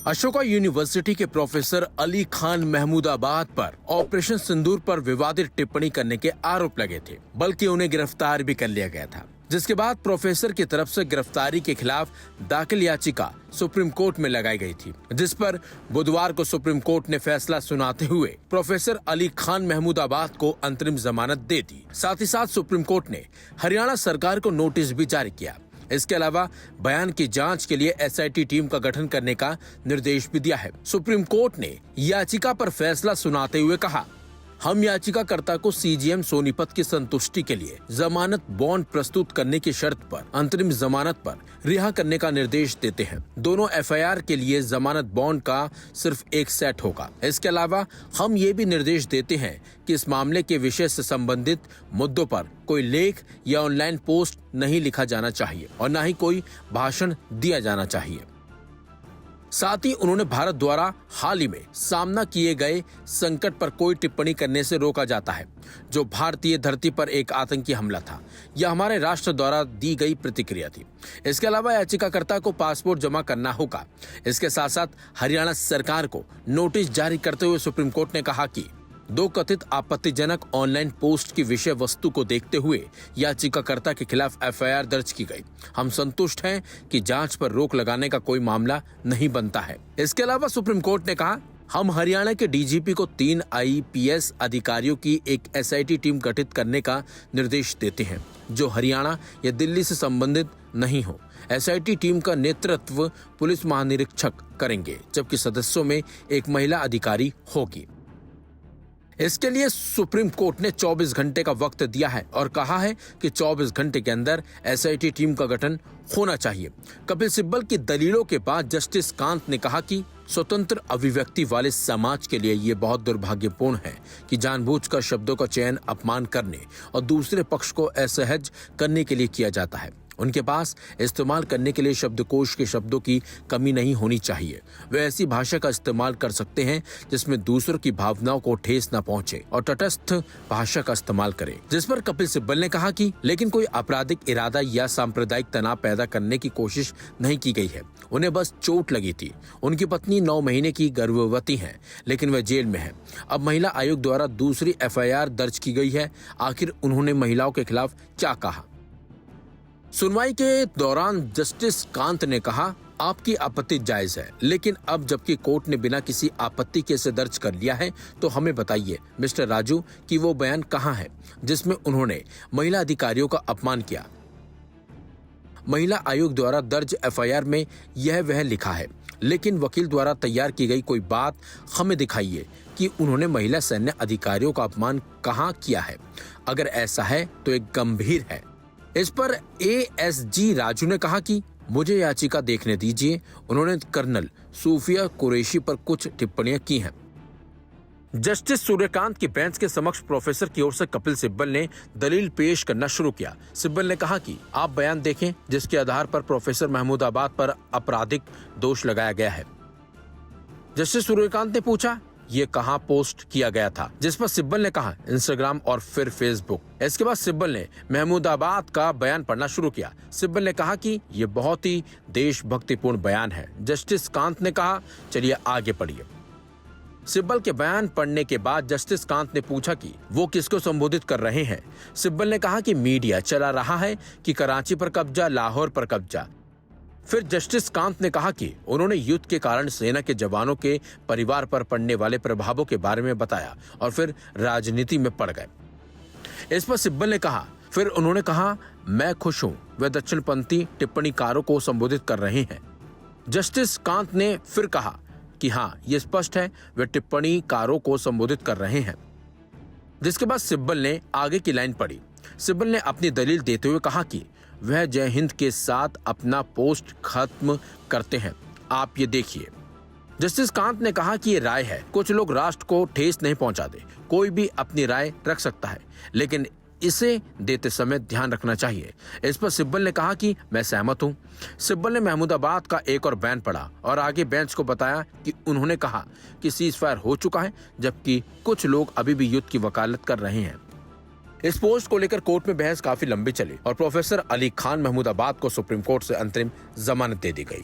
Ashoka university के professor Ali Khan Mahmudabad पर operation सिंदूर पर विवादित टिप्पणी करने के आरोप लगे थे, बल्कि उन्हें गिरफ्तार भी कर लिया गया था। जिसके बाद प्रोफेसर की तरफ से गिरफ्तारी के खिलाफ दाखिल याचिका सुप्रीम कोर्ट में लगाई गई थी, जिस पर बुधवार को सुप्रीम कोर्ट ने फैसला सुनाते हुए प्रोफेसर अली खान महमूदाबाद को अंतरिम जमानत दे दी। साथ ही साथ सुप्रीम कोर्ट ने हरियाणा सरकार को नोटिस भी जारी किया। इसके अलावा बयान की जांच के लिए एसआईटी टीम का गठन करने का निर्देश भी दिया है। सुप्रीम कोर्ट ने याचिका पर फैसला सुनाते हुए कहा, हम याचिकाकर्ता को सीजीएम सोनीपत की संतुष्टि के लिए जमानत बॉन्ड प्रस्तुत करने की शर्त पर अंतरिम जमानत पर रिहा करने का निर्देश देते हैं। दोनों एफआईआर के लिए जमानत बॉन्ड का सिर्फ एक सेट होगा। इसके अलावा हम ये भी निर्देश देते हैं कि इस मामले के विषय से संबंधित मुद्दों पर कोई लेख या ऑनलाइन पोस्ट नहीं लिखा जाना चाहिए और न ही कोई भाषण दिया जाना चाहिए। साथ ही उन्होंने भारत द्वारा हाल ही में सामना किए गए संकट पर कोई टिप्पणी करने से रोका जाता है, जो भारतीय धरती पर एक आतंकी हमला था। यह हमारे राष्ट्र द्वारा दी गई प्रतिक्रिया थी। इसके अलावा याचिकाकर्ता को पासपोर्ट जमा करना होगा। इसके साथ साथ हरियाणा सरकार को नोटिस जारी करते हुए सुप्रीम कोर्ट ने कहा कि दो कथित आपत्तिजनक ऑनलाइन पोस्ट की विषय वस्तु को देखते हुए याचिकाकर्ता के खिलाफ एफआईआर दर्ज की गई। हम संतुष्ट हैं कि जांच पर रोक लगाने का कोई मामला नहीं बनता है। इसके अलावा सुप्रीम कोर्ट ने कहा, हम हरियाणा के डीजीपी को 3 आईपीएस अधिकारियों की एक एसआईटी टीम गठित करने का निर्देश देते हैं, जो हरियाणा या दिल्ली से संबंधित नहीं हो। एसआईटी टीम का नेतृत्व पुलिस महानिरीक्षक करेंगे, जबकि सदस्यों में एक महिला अधिकारी होगी। इसके लिए सुप्रीम कोर्ट ने 24 घंटे का वक्त दिया है और कहा है कि 24 घंटे के अंदर एसआईटी टीम का गठन होना चाहिए। कपिल सिब्बल की दलीलों के बाद जस्टिस कांत ने कहा कि स्वतंत्र अभिव्यक्ति वाले समाज के लिए ये बहुत दुर्भाग्यपूर्ण है कि जानबूझकर शब्दों का चयन अपमान करने और दूसरे पक्ष को असहज करने के लिए किया जाता है। उनके पास इस्तेमाल करने के लिए शब्दकोश के शब्दों की कमी नहीं होनी चाहिए। वे ऐसी भाषा का इस्तेमाल कर सकते हैं जिसमें दूसरों की भावनाओं को ठेस न पहुंचे और तटस्थ भाषा का इस्तेमाल करें। जिस पर कपिल सिब्बल ने कहा कि लेकिन कोई आपराधिक इरादा या सांप्रदायिक तनाव पैदा करने की कोशिश नहीं की गई है। उन्हें बस चोट लगी थी। उनकी पत्नी 9 महीने की गर्भवती है, लेकिन वह जेल में है। अब महिला आयोग द्वारा दूसरी एफआईआर दर्ज की गई है। आखिर उन्होंने महिलाओं के खिलाफ क्या कहा? सुनवाई के दौरान जस्टिस कांत ने कहा, आपकी आपत्ति जायज है, लेकिन अब जबकि कोर्ट ने बिना किसी आपत्ति के इसे दर्ज कर लिया है, तो हमें बताइए मिस्टर राजू कि वो बयान कहाँ है जिसमें उन्होंने महिला अधिकारियों का अपमान किया। महिला आयोग द्वारा दर्ज एफआईआर में यह वह लिखा है, लेकिन वकील द्वारा तैयार की गई कोई बात हमें दिखाइए कि उन्होंने महिला सैन्य अधिकारियों का अपमान कहाँ किया है। अगर ऐसा है तो एक गंभीर है। इस पर एएसजी राजू ने कहा कि मुझे याचिका देखने दीजिए। उन्होंने कर्नल सूफिया कुरैशी पर कुछ टिप्पणियां की हैं। जस्टिस सूर्यकांत की बेंच के समक्ष प्रोफेसर की ओर से कपिल सिब्बल ने दलील पेश करना शुरू किया। सिब्बल ने कहा कि आप बयान देखें जिसके आधार पर प्रोफेसर महमूदाबाद पर आपराधिक दोष लगाया गया है। जस्टिस सूर्यकांत ने पूछा, ये कहां पोस्ट किया गया था? जिस पर सिब्बल ने कहा, इंस्टाग्राम और फिर फेसबुक। इसके बाद सिब्बल ने महमूदाबाद का बयान पढ़ना शुरू किया। सिब्बल ने कहा कि ये बहुत ही देशभक्तिपूर्ण बयान है। जस्टिस कांत ने कहा, चलिए आगे पढ़िए। सिब्बल के बयान पढ़ने के बाद जस्टिस कांत ने पूछा कि वो किसको संबोधित कर रहे हैं। सिब्बल ने कहा कि मीडिया चला रहा है कि कराची पर कब्जा, लाहौर पर कब्जा। फिर जस्टिस कांत ने कहा कि उन्होंने युद्ध के कारण सेना के जवानों के परिवार पर पड़ने वाले प्रभावों के बारे में बताया और फिर राजनीति में पड़ गए। इस पर सिब्बल ने कहा, फिर उन्होंने कहा, मैं खुश हूं वे दक्षिणपंथी टिप्पणीकारों को संबोधित कर रहे हैं। जस्टिस कांत ने फिर कहा कि हाँ, ये स्पष्ट है वे टिप्पणीकारों को संबोधित कर रहे हैं। जिसके बाद सिब्बल ने आगे की लाइन पढ़ी। सिब्बल ने अपनी दलील देते हुए कहा कि वह जय हिंद के साथ अपना पोस्ट खत्म करते हैं। आप ये देखिए। जस्टिस कांत ने कहा कि ये राय है, कुछ लोग राष्ट्र को ठेस नहीं पहुंचाते। कोई भी अपनी राय रख सकता है, लेकिन इसे देते समय ध्यान रखना चाहिए। इस पर सिब्बल ने कहा कि मैं सहमत हूं। सिब्बल ने महमूदाबाद का एक और बयान पढ़ा और आगे बेंच को बताया कि उन्होंने कहा कि सीज फायर हो चुका है, जबकि कुछ लोग अभी भी युद्ध की वकालत कर रहे हैं। इस पोस्ट को लेकर कोर्ट में बहस काफी लंबी चली और प्रोफेसर अली खान महमूदाबाद को सुप्रीम कोर्ट से अंतरिम जमानत दे दी गई।